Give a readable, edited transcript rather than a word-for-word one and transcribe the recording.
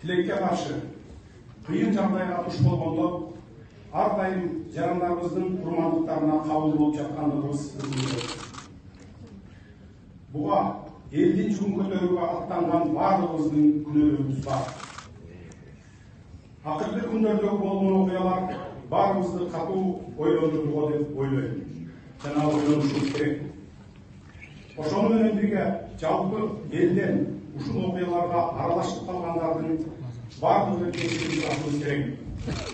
тилекке каршы кыйын жагдайга туш болгондо ар дайым жарандарыбыздын курмандыктарына кабыл болуп жаткандыгыбыз эсибизде. Буга элдин жүгүн көтөрүүгө аттанган баардыгыбыздын күнөөлөрүбүз бар. Акыркы күндөрдөгү болгон окуялар баарыбызды катуу ойлондурду деп ойлойм. Жана ойлонушубуз керек. Ошону менен бирге жалпы элден ушул окуяларга аралашып калгандардын баардыгын кечирим сурашыбыз керек.